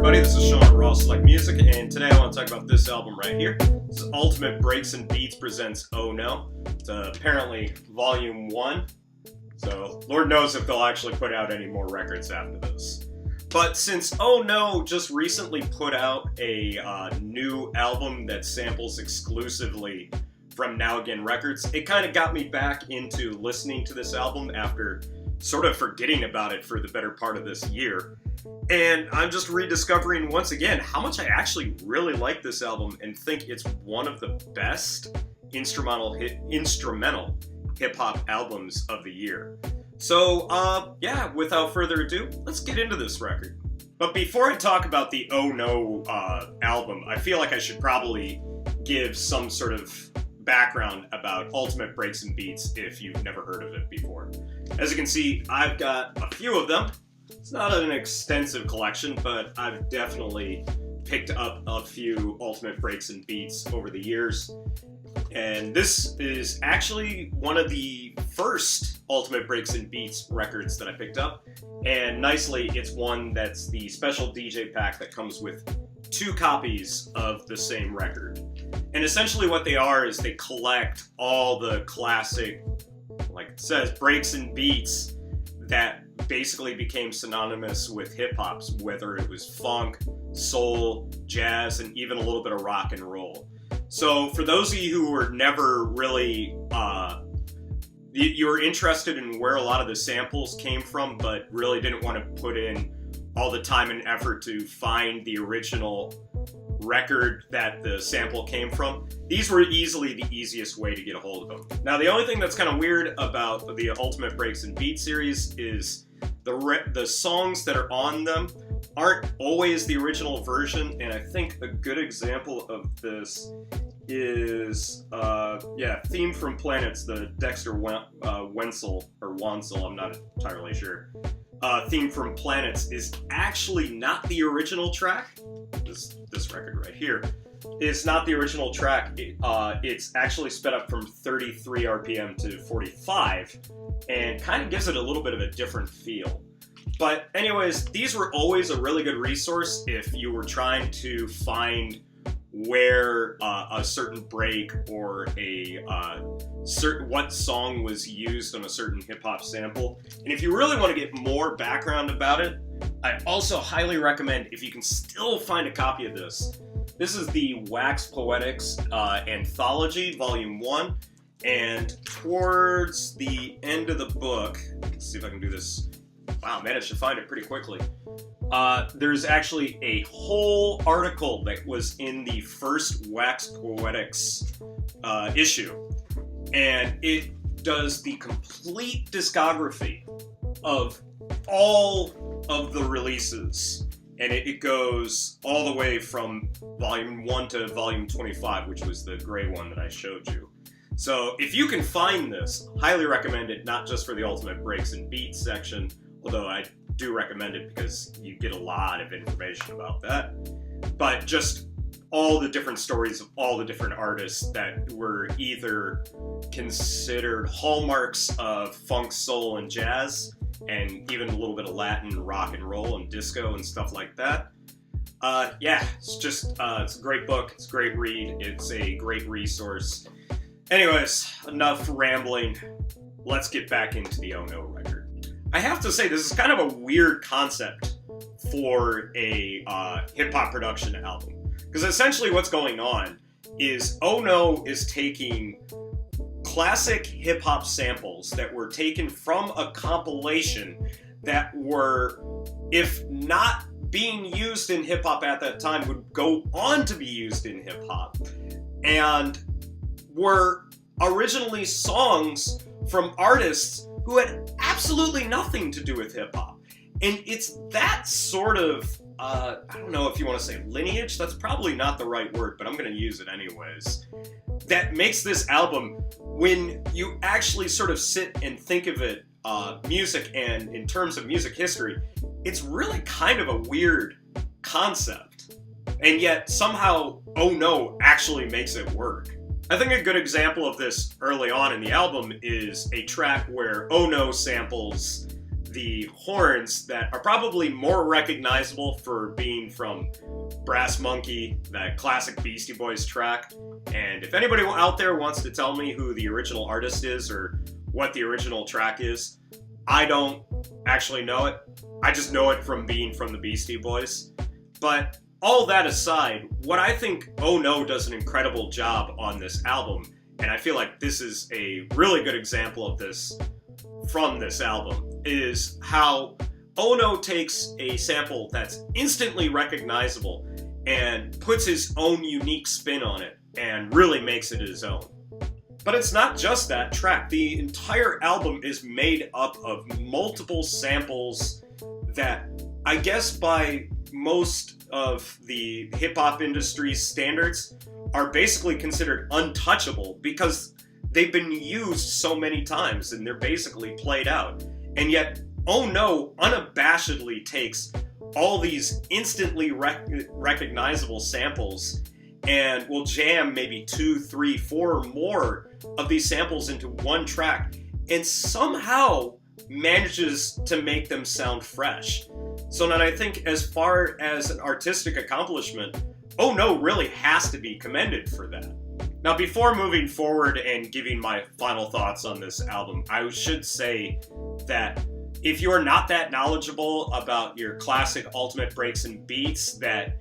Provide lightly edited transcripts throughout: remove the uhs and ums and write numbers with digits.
everybody, this is Sean at Raw Select Music, and today I want to talk about this album right here. This is Ultimate Breaks and Beats presents Oh No. It's apparently Volume 1, so Lord knows if they'll actually put out any more records after this. But since Oh No just recently put out a new album that samples exclusively from Now Again Records, it kind of got me back into listening to this album after sort of forgetting about it for the better part of this year. And I'm just rediscovering once again how much I actually really like this album and think it's one of the best instrumental hip-hop albums of the year. So, without further ado, let's get into this record. But before I talk about the Oh No album, I feel like I should probably give some sort of background about Ultimate Breaks and Beats if you've never heard of it before. As you can see, I've got a few of them. It's not an extensive collection, but I've definitely picked up a few Ultimate Breaks and Beats over the years. And this is actually one of the first Ultimate Breaks and Beats records that I picked up. And nicely, it's one that's the special DJ pack that comes with 2 copies of the same record. And essentially what they are is they collect all the classic, like it says, breaks and beats that basically became synonymous with hip-hops, whether it was funk, soul, jazz, and even a little bit of rock and roll. So for those of you who were never really, you were interested in where a lot of the samples came from, but really didn't want to put in all the time and effort to find the original record that the sample came from, these were easily the easiest way to get a hold of them. Now, the only thing that's kind of weird about the Ultimate Breaks and Beats series is the songs that are on them aren't always the original version, and I think a good example of this is, Theme from Planets, the Dexter Wansel, I'm not entirely sure. Theme from Planets is actually not the original track. This record right here is not the original track. It's actually sped up from 33 RPM to 45 and kind of gives it a little bit of a different feel. But anyways, these were always a really good resource if you were trying to find where a certain break or what song was used on a certain hip-hop sample. And if you really want to get more background about it, I also highly recommend, if you can still find a copy of this, this is the Wax Poetics Anthology, Volume 1, and towards the end of the book, let's see if I can do this. Wow, I managed to find it pretty quickly. There's actually a whole article that was in the first Wax Poetics issue, and it does the complete discography of all of the releases, and it goes all the way from Volume 1 to Volume 25, which was the gray one that I showed you. So if you can find this, highly recommend it, not just for the Ultimate Breaks and Beats section, although I do recommend it because you get a lot of information about that, but just all the different stories of all the different artists that were either considered hallmarks of funk, soul, and jazz, and even a little bit of Latin rock and roll and disco and stuff like that. It's a great book, it's a great read, it's a great resource. Anyways, enough rambling. Let's get back into the Oh No record. I have to say, this is kind of a weird concept for a hip-hop production album. Because essentially what's going on is Oh No is taking classic hip-hop samples that were taken from a compilation that were, if not being used in hip-hop at that time, would go on to be used in hip-hop, and were originally songs from artists who had absolutely nothing to do with hip-hop. And it's that sort of, I don't know if you want to say lineage, that's probably not the right word, but I'm going to use it anyways, that makes this album, when you actually sort of sit and think of it, music and in terms of music history, it's really kind of a weird concept. And yet somehow Oh No actually makes it work. I think a good example of this early on in the album is a track where Oh No samples the horns that are probably more recognizable for being from Brass Monkey, that classic Beastie Boys track. And if anybody out there wants to tell me who the original artist is or what the original track is, I don't actually know it. I just know it from being from the Beastie Boys. But all that aside, what I think Oh No does an incredible job on this album, and I feel like this is a really good example of this from this album, is how Oh No takes a sample that's instantly recognizable and puts his own unique spin on it and really makes it his own. But it's not just that track. The entire album is made up of multiple samples that, I guess by most of the hip-hop industry's standards, are basically considered untouchable because they've been used so many times and they're basically played out. And yet, Oh No unabashedly takes all these instantly recognizable samples and will jam maybe 2, 3, 4 more of these samples into one track and somehow manages to make them sound fresh. So then I think as far as an artistic accomplishment, Oh No really has to be commended for that. Now, before moving forward and giving my final thoughts on this album, I should say that if you are not that knowledgeable about your classic ultimate breaks and beats, that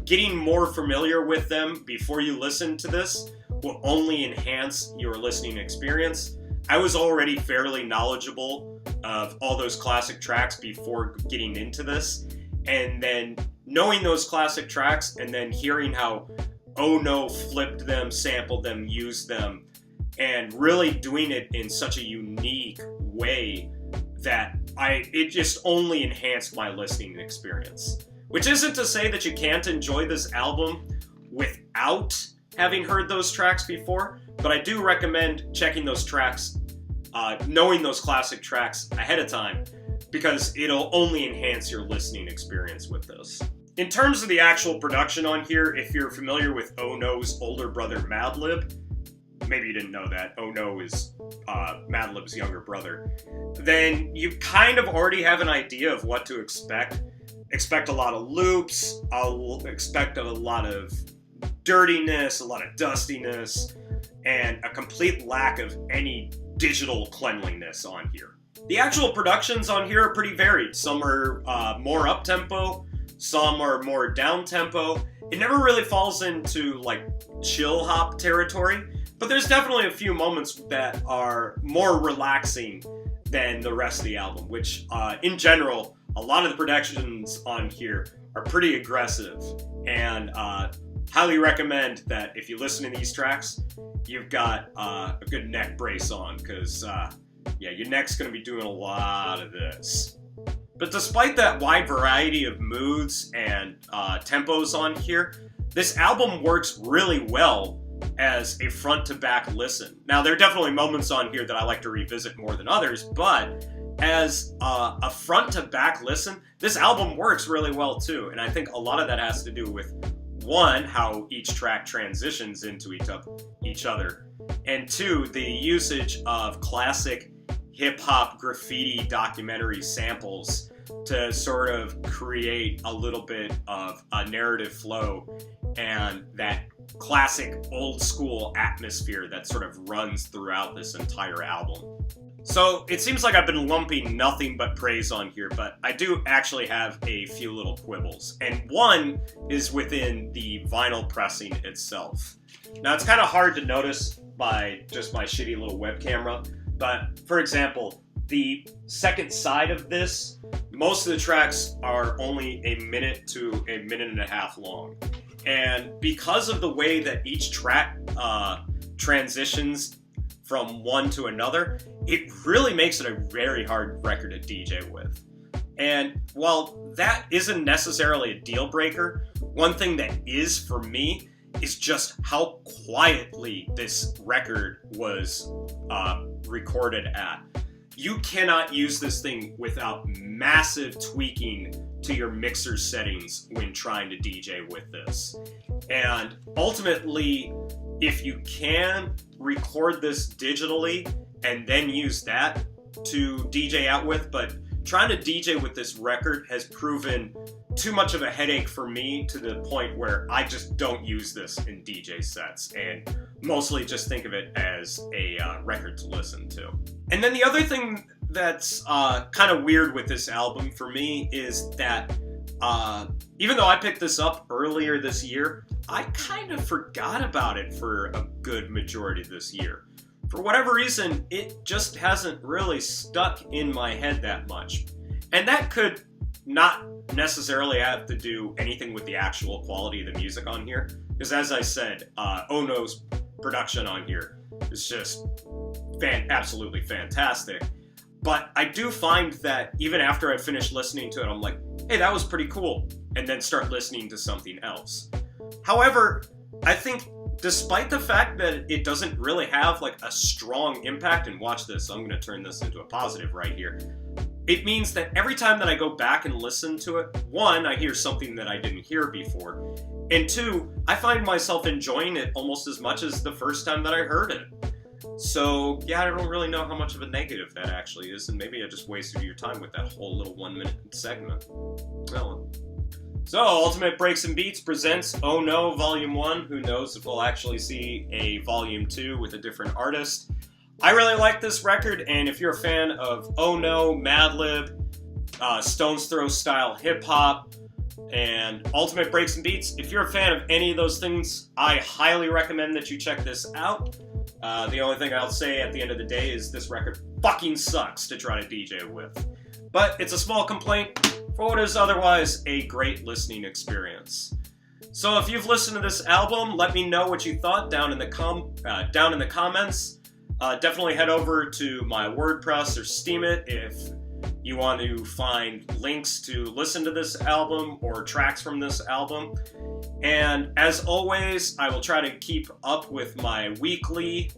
getting more familiar with them before you listen to this will only enhance your listening experience. I was already fairly knowledgeable of all those classic tracks before getting into this, and then knowing those classic tracks and then hearing how Oh No flipped them, sampled them, used them, and really doing it in such a unique way that it just only enhanced my listening experience. Which isn't to say that you can't enjoy this album without having heard those tracks before, but I do recommend checking those tracks, knowing those classic tracks ahead of time, because it'll only enhance your listening experience with those. In terms of the actual production on here, if you're familiar with Oh No's older brother Madlib, maybe you didn't know that, Oh No is Madlib's younger brother, then you kind of already have an idea of what to expect. Expect a lot of loops, expect a lot of dirtiness, a lot of dustiness, and a complete lack of any digital cleanliness on here. The actual productions on here are pretty varied. Some are more up-tempo, some are more down-tempo. It never really falls into like chill hop territory, but there's definitely a few moments that are more relaxing than the rest of the album, which in general, a lot of the productions on here are pretty aggressive, and highly recommend that if you listen to these tracks, you've got a good neck brace on, because yeah, your neck's going to be doing a lot of this. But despite that wide variety of moods and tempos on here, this album works really well as a front-to-back listen. Now, there are definitely moments on here that I like to revisit more than others, but as a front-to-back listen, this album works really well too. And I think a lot of that has to do with, one, how each track transitions into each other, and two, the usage of classic hip-hop graffiti documentary samples to sort of create a little bit of a narrative flow and that classic old-school atmosphere that sort of runs throughout this entire album. So it seems like I've been lumping nothing but praise on here, but I do actually have a few little quibbles. And one is within the vinyl pressing itself. Now, it's kind of hard to notice by just my shitty little web camera, but for example, the second side of this, most of the tracks are only a minute to a minute and a half long. And because of the way that each track transitions from one to another, it really makes it a very hard record to DJ with. And while that isn't necessarily a deal breaker, one thing that is for me is just how quietly this record was recorded at. You cannot use this thing without massive tweaking to your mixer settings when trying to DJ with this. And ultimately, if you can record this digitally and then use that, to DJ out with, but trying to DJ with this record has proven too much of a headache for me, to the point where I just don't use this in DJ sets and mostly just think of it as a record to listen to. And then the other thing that's kind of weird with this album for me is that even though I picked this up earlier this year, I kind of forgot about it for a good majority of this year. For whatever reason, it just hasn't really stuck in my head that much. And that could not necessarily have to do anything with the actual quality of the music on here, because as I said, Ono's production on here is just absolutely fantastic. But I do find that even after I finish listening to it, I'm like, hey, that was pretty cool, and then start listening to something else. However, I think despite the fact that it doesn't really have like a strong impact, and watch this, I'm going to turn this into a positive right here. It means that every time that I go back and listen to it, one, I hear something that I didn't hear before, and two, I find myself enjoying it almost as much as the first time that I heard it. So, yeah, I don't really know how much of a negative that actually is, and maybe I just wasted your time with that whole little 1-minute segment. Well, so, Ultimate Breaks and Beats presents Oh No Volume 1. Who knows if we'll actually see a Volume 2 with a different artist. I really like this record, and if you're a fan of Oh No, Madlib, Stones Throw style hip-hop, and Ultimate Breaks and Beats, if you're a fan of any of those things, I highly recommend that you check this out. The only thing I'll say at the end of the day is this record fucking sucks to try to DJ with. But it's a small complaint for what is otherwise a great listening experience. So if you've listened to this album, let me know what you thought down in the comments. Definitely head over to my WordPress or Steemit if you want to find links to listen to this album or tracks from this album. And as always, I will try to keep up with my weekly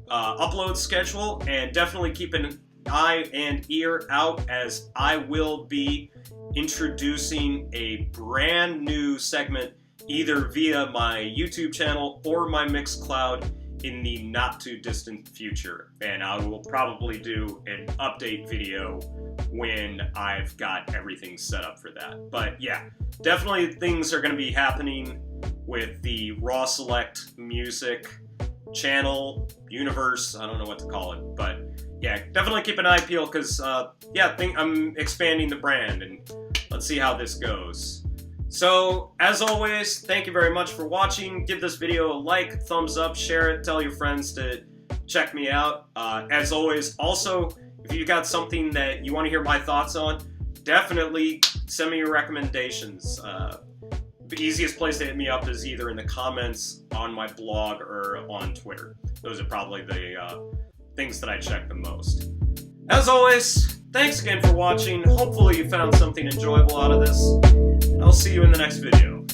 upload schedule, and definitely keep an eye and ear out as I will be introducing a brand new segment either via my YouTube channel or my Mixcloud in the not too distant future. And I will probably do an update video when I've got everything set up for that. But yeah, definitely things are going to be happening with the Raw Select Music channel, universe, I don't know what to call it. But yeah, definitely keep an eye peeled, because yeah, I'm expanding the brand, and let's see how this goes. So, as always, thank you very much for watching. Give this video a like, thumbs up, share it, tell your friends to check me out. As always, also, if you got something that you want to hear my thoughts on, definitely send me your recommendations. The easiest place to hit me up is either in the comments on my blog or on Twitter. Those are probably the things that I check the most. As always, thanks again for watching. Hopefully you found something enjoyable out of this. I'll see you in the next video.